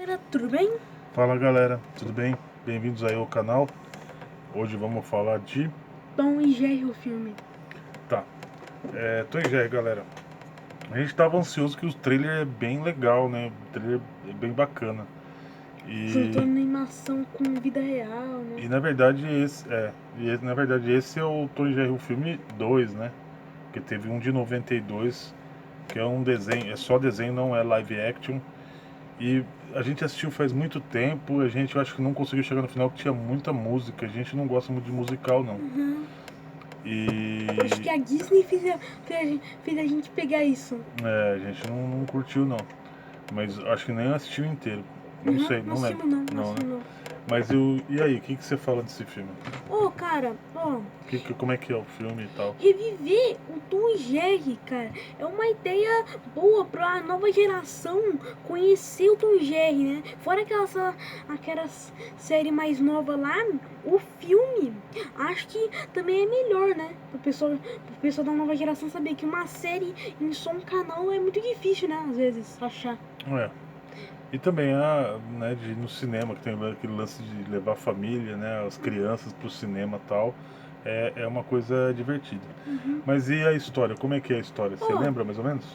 galera, tudo bem? Fala galera, tudo bem? Bem-vindos aí ao canal. Hoje vamos falar de... Tom e Jerry, o filme. Tá, Tom e Jerry, galera. A gente tava ansioso que o trailer é bem legal, né? O trailer é bem bacana. Juntando E animação com vida real, né? na verdade esse é o Tom e Jerry, o filme 2, né? Porque teve um de 92, que é um desenho, é só desenho, não é live action. E a gente assistiu faz muito tempo, a gente eu acho que não conseguiu chegar no final porque tinha muita música. A gente não gosta muito de musical, não. E Acho que a Disney fez a gente pegar isso. a gente não curtiu, não. Mas acho que nem assistiu inteiro. Não sei, Não não lembro. assistimos não, Não, né? assistimos não. Mas e aí, o que você fala desse filme? Cara, Como é que é o filme e tal? reviver o Tom e Jerry, cara, é uma ideia boa pra nova geração conhecer o Tom e Jerry, né? Fora aquela série mais nova lá, o filme, acho que também é melhor, né? Pro pessoal da nova geração saber que uma série em só um canal é muito difícil, né? Às vezes, achar. É. E também né, de ir no cinema, que tem aquele lance de levar a família, né, as crianças pro cinema e tal. É uma coisa divertida. Mas e a história? Como é que é a história? Você lembra mais ou menos?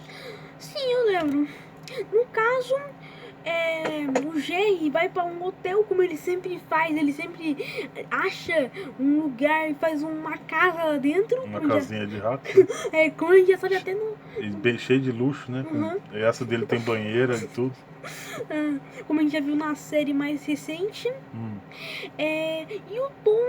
Sim, eu lembro. No caso, o Jerry vai pra um hotel, como ele sempre faz. Ele sempre acha um lugar e faz uma casa lá dentro. Uma casinha de rato, né? Como a gente já sabe até no... E bem cheio de luxo, né? Essa dele tem banheira e tudo. Como a gente já viu na série mais recente. E o Tom,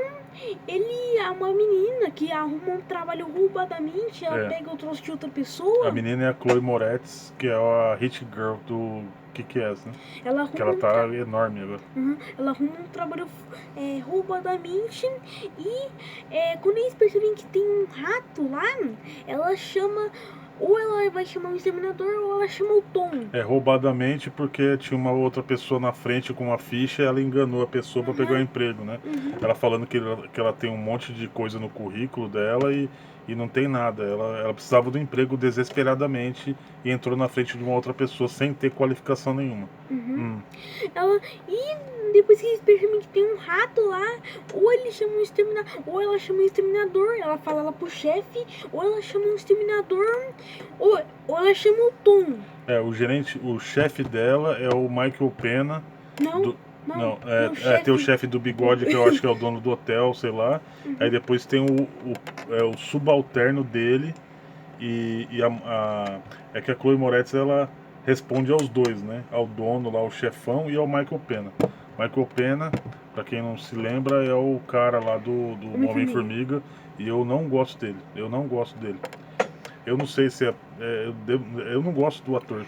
ele é uma menina que arruma um trabalho roubadamente. Ela pega o troço de outra pessoa. A menina é a Chloe Moretz, que é a hit girl do Kick-Ass, né? Ela Que ela tá enorme agora. Ela arruma um trabalho roubadamente. E quando eles percebem que tem um rato lá, ela chama... Ou ela vai chamar um exterminador ou ela chama o Tom. Roubadamente porque tinha uma outra pessoa na frente com uma ficha e ela enganou a pessoa pra pegar o emprego, né? Ela falando que ela tem um monte de coisa no currículo dela e não tem nada. Ela precisava do emprego desesperadamente e entrou na frente de uma outra pessoa sem ter qualificação nenhuma. E depois que eles percebem que tem um rato lá, ou ele chama um exterminador, ou ela chama um exterminador, ela fala lá pro chefe, ou ela chama um exterminador, ou ela chama o Tom. O chefe dela é o Michael Pena. Não, tem o chefe do bigode, que eu acho que é o dono do hotel, sei lá. Aí depois tem o subalterno dele. É que a Chloe Moretz, ela responde aos dois, né? Ao dono lá, o chefão, e ao Michael Pena. Michael Pena, pra quem não se lembra, é o cara lá do Homem-Formiga. E eu não gosto dele. Eu não gosto dele. Eu não sei se eu não gosto do ator.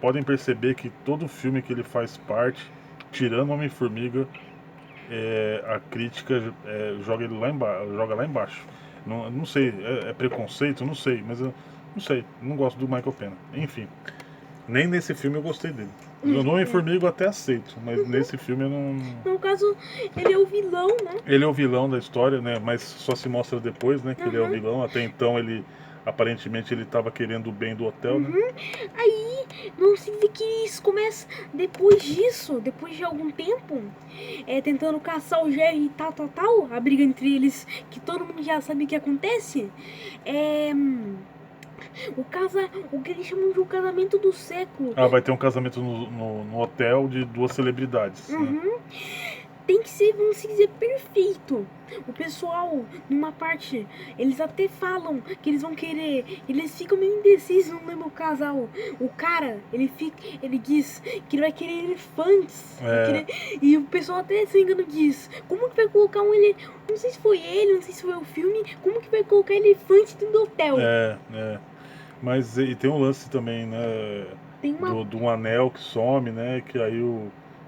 Podem perceber que todo filme que ele faz parte, tirando Homem-Formiga, a crítica joga ele joga lá embaixo. Não sei, é preconceito? Não sei, mas eu não sei, não gosto do Michael Pena. Enfim, nem nesse filme eu gostei dele. No Homem-Formiga eu até aceito, mas nesse filme eu não... No caso, ele é o vilão, né? Ele é o vilão da história, né? Mas só se mostra depois, né? Que ele é o vilão. Até então aparentemente ele estava querendo o bem do hotel, né? Aí, não sei dizer que isso começa depois disso, depois de algum tempo, tentando caçar o Jerry e tal, a briga entre eles, que todo mundo já sabe o que acontece. O que eles chamam de um casamento do século. Vai ter um casamento no hotel de duas celebridades, né? Tem que ser, vamos dizer, perfeito. O pessoal, numa parte, eles até falam que eles vão querer, eles ficam meio indecisos, não lembro o casal. O cara, ele diz que ele vai querer elefantes. E o pessoal até se engano diz, como que vai colocar não sei se foi ele, não sei se foi o filme, como que vai colocar elefante dentro do hotel? Mas e tem um lance também, né? De um anel que some, né? Que aí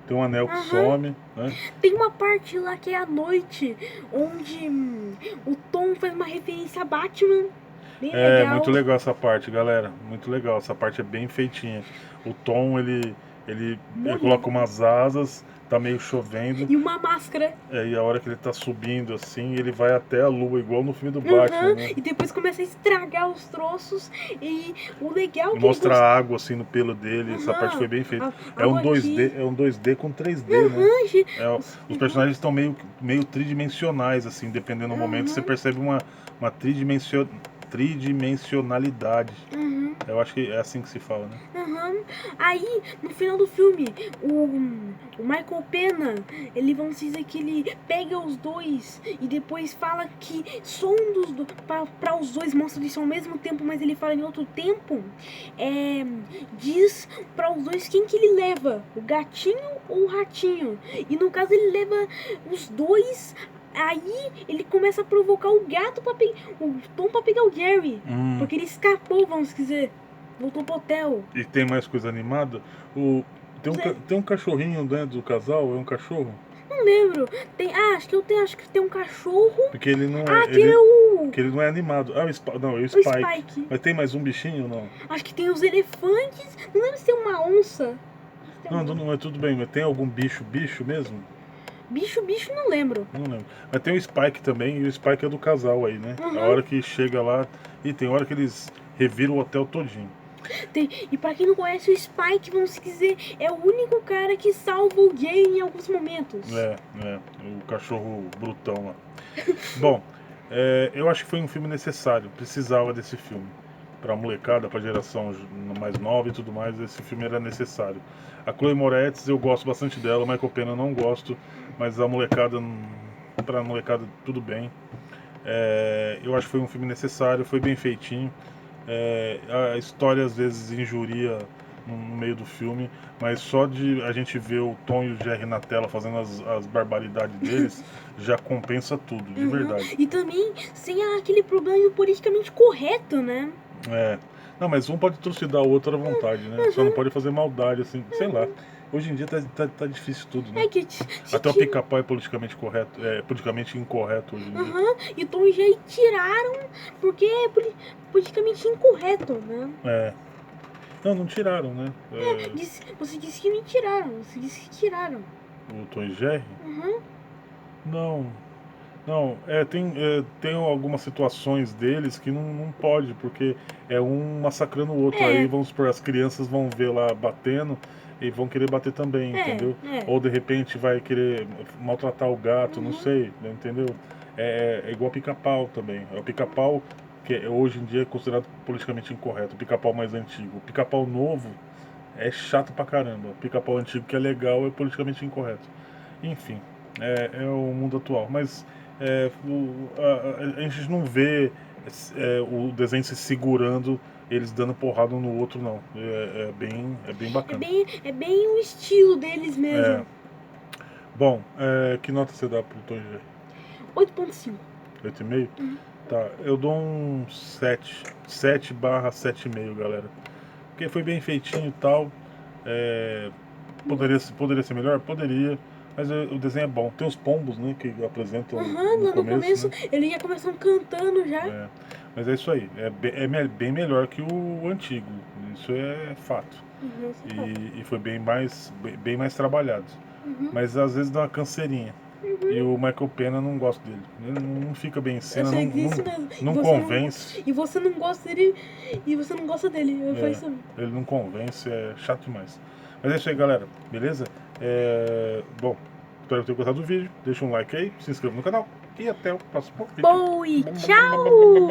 tem um anel que some, né? Tem uma parte lá que é à noite, onde o Tom faz uma referência a Batman. Bem legal. Muito legal essa parte, galera. Muito legal. Essa parte é bem feitinha. O Tom, ele Ele Morrendo. coloca umas asas, tá meio chovendo, E uma máscara. e a hora que ele tá subindo assim, ele vai até a lua, igual no filme do Batman, né? E depois começa a estragar os troços. E o legal é que Mostra a água assim no pelo dele, essa parte Aham. foi bem feita. A água aqui. É um 2D com 3D, né? Gente, Os personagens estão meio tridimensionais, assim, dependendo do momento, você percebe uma tridimensionalidade. Eu acho que é assim que se fala, né? Aí, no final do filme, o Michael Pena, ele vamos dizer que ele pega os dois e depois fala que só um dos dois, para os dois mostra isso ao mesmo tempo, mas ele fala em outro tempo, diz para os dois quem que ele leva, o gatinho ou o ratinho. E no caso ele leva os dois. Aí ele começa a provocar o gato o Tom pra pegar o Jerry. Porque ele escapou, vamos dizer. Voltou pro hotel. E tem mais coisa animada? Tem um cachorrinho dentro do casal, é um cachorro? Não lembro. Acho que tem um cachorro. Porque ele não Ah, é. que é o. Porque ele não é animado. Ah, não, é o O Spike. Spike. Mas tem mais um bichinho ou não? Acho que tem os elefantes. Não lembro se tem uma onça. Não, é tudo bem, mas tem algum bicho mesmo? Bicho, não lembro. Não lembro. Mas tem o Spike também, e o Spike é do casal aí, né? A hora que chega lá. E tem hora que eles reviram o hotel todinho. E pra quem não conhece o Spike, vamos dizer, é o único cara que salva o Jay em alguns momentos. O cachorro brutão lá. Bom, eu acho que foi um filme necessário, precisava desse filme. Pra molecada, pra geração mais nova e tudo mais, esse filme era necessário. A Chloe Moretz, eu gosto bastante dela, o Michael Pena eu não gosto, mas a molecada, pra molecada tudo bem. Eu acho que foi um filme necessário, foi bem feitinho. A história às vezes injuria no meio do filme, mas só de a gente ver o Tom e o Jerry na tela fazendo as barbaridades deles já compensa tudo, de verdade. E também sem aquele problema do politicamente correto, né? Não, mas um pode trucidar o outro à vontade, né? Só não pode fazer maldade, assim, sei lá. Hoje em dia tá difícil tudo, né? Até o Pica-Pau é politicamente correto, politicamente incorreto hoje em dia. E o Tom e Jerry tiraram porque é politicamente incorreto, né? Não tiraram, né? Você disse que me tiraram, você disse que tiraram. O Tom e Jerry? Não, tem algumas situações deles que não pode, porque é um massacrando o outro. Aí vamos supor, as crianças vão ver lá batendo e vão querer bater também, entendeu? Ou de repente vai querer maltratar o gato, não sei, entendeu? É igual Pica-Pau também. É o Pica-Pau que hoje em dia é considerado politicamente incorreto, o Pica-Pau mais antigo. O Pica-Pau novo é chato pra caramba. O Pica-Pau antigo que é legal é politicamente incorreto. Enfim, é o mundo atual. Mas a gente não vê o desenho se segurando, eles dando porrada um no outro, não. É bem bacana. É bem o estilo deles mesmo. Bom, que nota você dá pro Tom e Jerry? 8.5. 8,5? Tá, eu dou um 7. 7/7,5, galera. Porque foi bem feitinho e tal. Poderia ser melhor? Poderia. Mas o desenho é bom. Tem os pombos, né, que apresentam no começo, né? Eles já começam cantando já. Mas é isso aí. Bem melhor que o antigo. Isso é fato. E foi bem mais trabalhado. Mas às vezes dá uma canseirinha. E o Michael Pena, não gosto dele. Ele não fica bem em cena, não convence. E você não gosta dele. E você não gosta dele. Ele não convence, é chato demais. Mas é isso aí, galera. Beleza? Bom, espero ter gostado do vídeo. Deixa um like aí, se inscreva no canal. E até o próximo vídeo. Tchau!